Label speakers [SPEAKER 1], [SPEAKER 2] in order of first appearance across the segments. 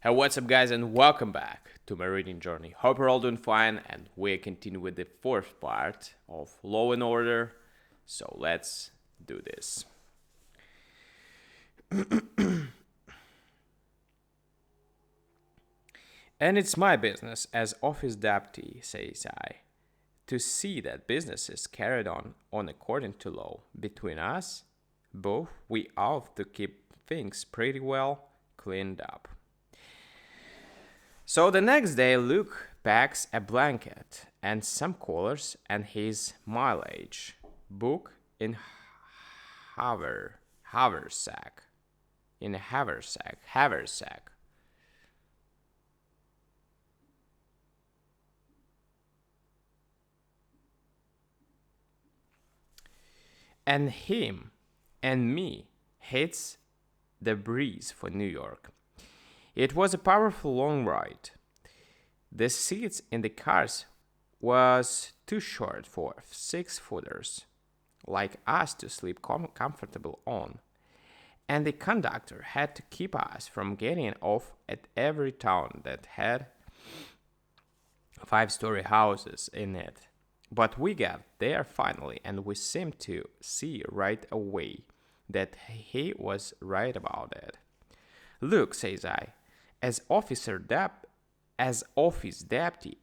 [SPEAKER 1] Hey, what's up, guys, and welcome back to my reading journey. Hope you're all doing fine, and we continue with the fourth part of Law and Order. So let's do this. And it's my business as office deputy, says I, to see that business is carried on according to law. Between us, both, we ought to keep things pretty well cleaned up. So the next day, Luke packs a blanket and some collars and his mileage book in haversack. In a haversack. And him and me hits the breeze for New York. It was a powerful long ride. The seats in the cars was too short for six-footers like us to sleep comfortable on, and the conductor had to keep us from getting off at every town that had five-story houses in it. But we got there finally, and we seemed to see right away that he was right about it. Look, says I, as as office deputy,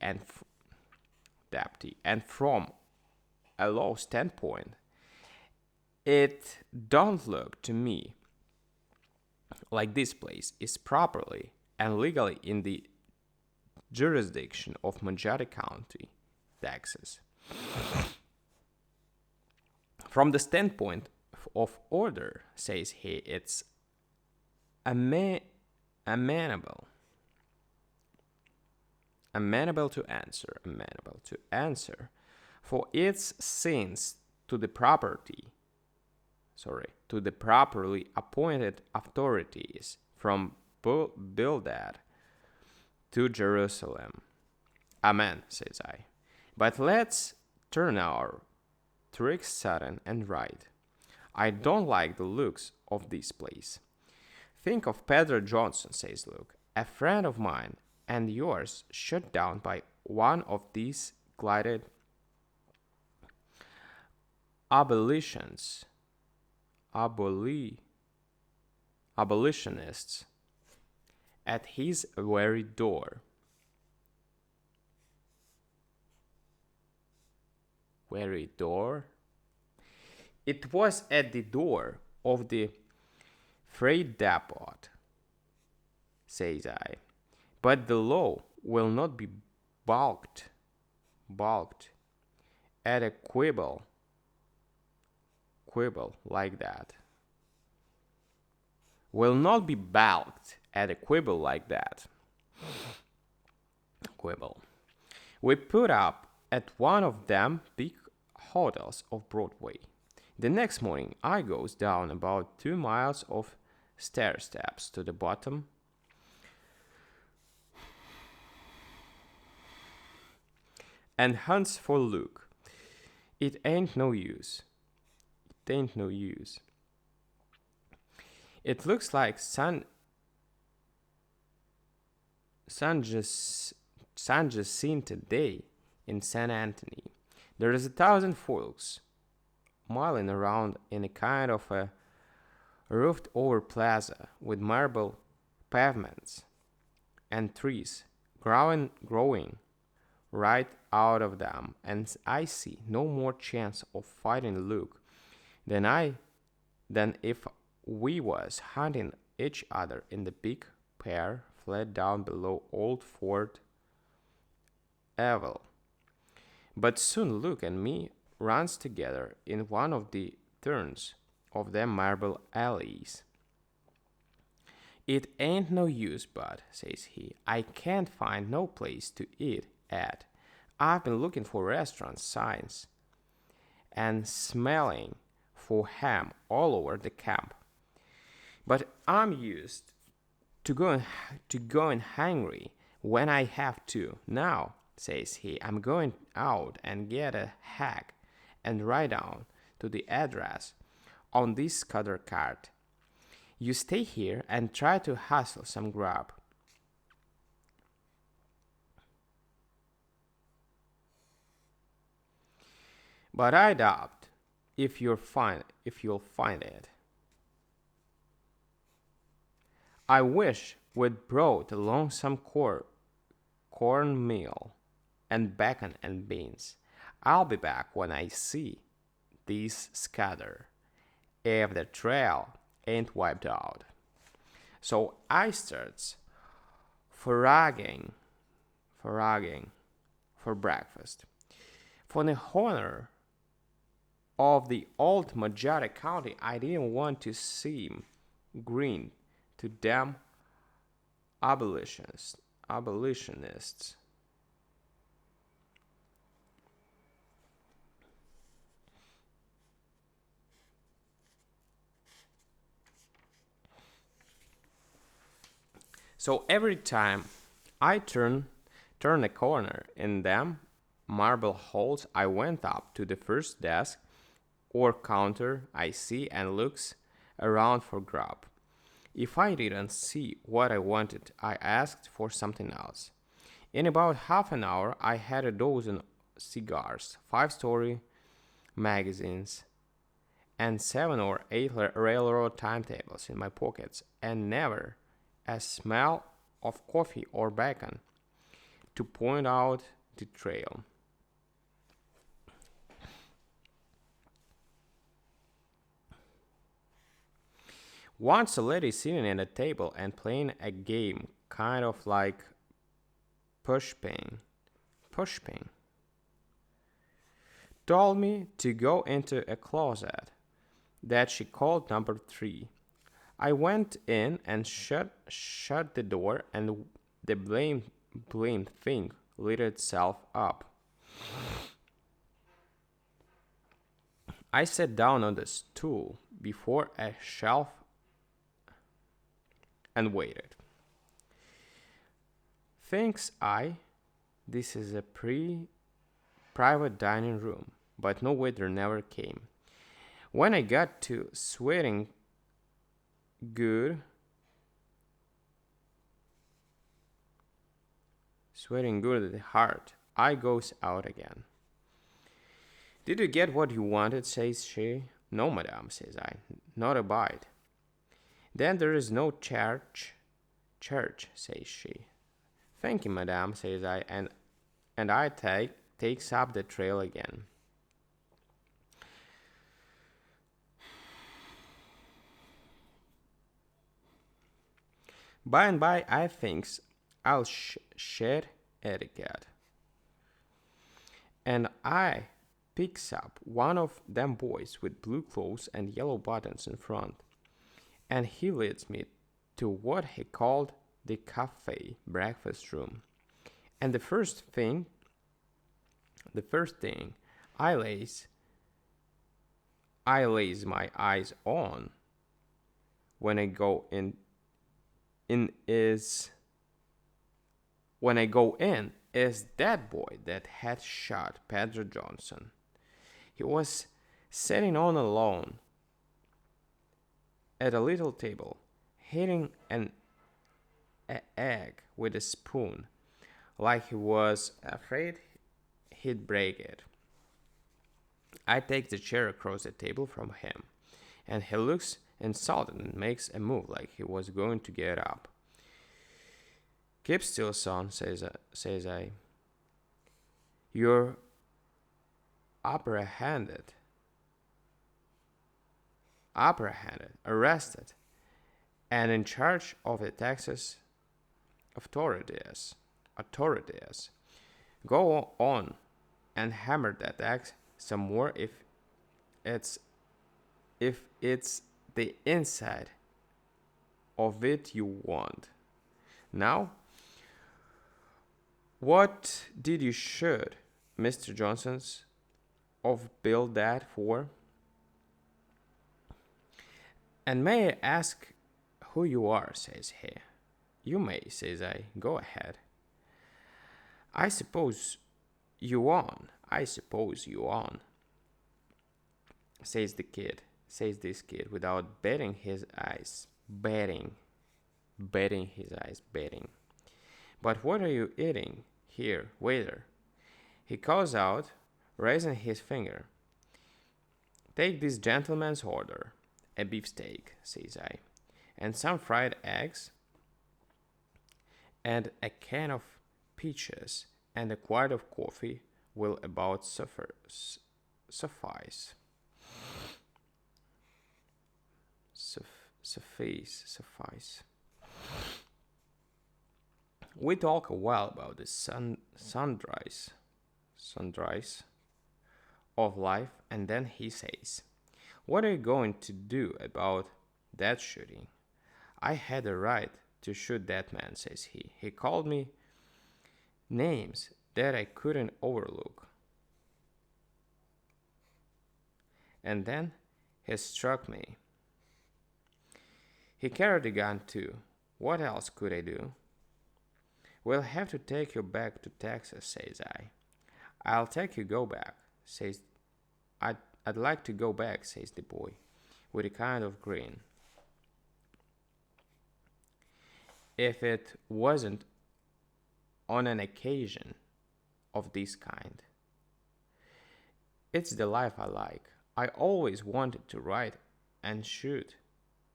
[SPEAKER 1] and from a law standpoint, it don't look to me like this place is properly and legally in the jurisdiction of Manjari County, Texas. From the standpoint of order, says he, it's amenable. Amenable to answer for its sins to the to the properly appointed authorities from Bildad to Jerusalem. Amen, says I. But let's turn our tricks sudden and right. I don't like the looks of this place. Think of Pedro Johnson, says Luke, a friend of mine and yours shot down by one of these glided abolitions, abolitionists at his very door. Very door? It was at the door of the freight depot, says I. But the law will not be balked at a quibble like that. Will not be balked at a quibble like that. Quibble. We put up at one of them big hotels of Broadway. The next morning I goes down about 2 miles of stair steps to the bottom and hunts for Luke. It ain't no use. It ain't no use. It looks like San Jacinto Day in San Antonio. There is 1,000 folks milling around in a kind of a roofed over plaza with marble pavements and trees growing right out of them, and I see no more chance of fighting Luke than if we was hunting each other in the big pear flat down below old Fort Evel. But soon Luke and me runs together in one of the turns of them marble alleys. It ain't no use, Bud, says he. I can't find no place to eat at. I've been looking for restaurant signs and smelling for ham all over the camp. But I'm used to going hungry when I have to. Now, says he, I'm going out and get a hack and ride down to the address on this Scudder cart. You stay here and try to hustle some grub. but I doubt if you'll find it. I wish we'd brought along some cornmeal and bacon and beans. I'll be back when I see these scatter, if the trail ain't wiped out. So I starts foraging for breakfast. For the honor of the old Majority County, I didn't want to seem green to them abolitionists. So every time I turn a corner in them marble halls, I went up to the first desk or counter I see and looks around for grub. If I didn't see what I wanted, I asked for something else. In about half an hour, I had a dozen cigars, 5 story magazines, and 7 or 8 railroad timetables in my pockets, and never a smell of coffee or bacon to point out the trail. Once a lady sitting at a table and playing a game kind of like pushpin, told me to go into a closet that she called number 3. I went in and shut the door, and the blamed thing lit itself up. I sat down on the stool before a shelf and waited. Thinks I, this is a private dining room, but no waiter never came. When I got to good, sweating good at the heart, I goes out again. Did you get what you wanted, says she. No, madame, says I, not a bite. Then there is no church, says she. Thank you, madame, says I, and I takes up the trail again. By and by, I thinks I'll shed etiquette. And I picks up one of them boys with blue clothes and yellow buttons in front, and he leads me to what he called the cafe breakfast room. And the first thing I lays my eyes on when I go is that boy that had shot Pedro Johnson. He was sitting on alone at a little table, hitting an egg with a spoon, like he was afraid he'd break it. I take the chair across the table from him, and he looks insulted and makes a move like he was going to get up. Keep still, son, says I. You're apprehended, arrested, and in charge of the Texas authorities. Go on and hammer that axe some more it's if it's the inside of it you want. Now, what did you shoot Mr. Johnson's of Bill that for? And may I ask who you are, says he. You may, says I. Go ahead. I suppose you on, says this kid without betting his eyes. Betting. But what are you eating here, waiter? He calls out, raising his finger. Take this gentleman's order. A beefsteak, says I, and some fried eggs, and a can of peaches, and a quart of coffee will about suffice. Suffice. We talk a while about the sunrise of life, and then he says, "What are you going to do about that shooting?" "I had a right to shoot that man," says he. "He called me names that I couldn't overlook. And then he struck me. He carried a gun too. What else could I do?" "We'll have to take you back to Texas," says I. "I'll take you go back," says I'd like to go back," says the boy, with a kind of grin. "If it wasn't on an occasion of this kind. It's the life I like. I always wanted to ride and shoot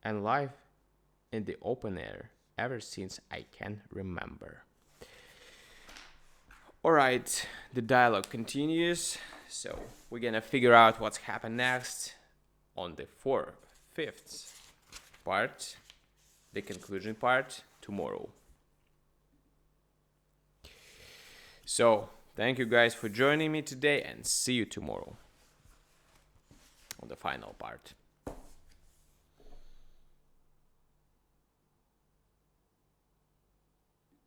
[SPEAKER 1] and live in the open air ever since I can remember." Alright, the dialogue continues. So we're gonna figure out what's happened next on the fifth part, the conclusion part, tomorrow. So thank you guys for joining me today, and see you tomorrow on the final part.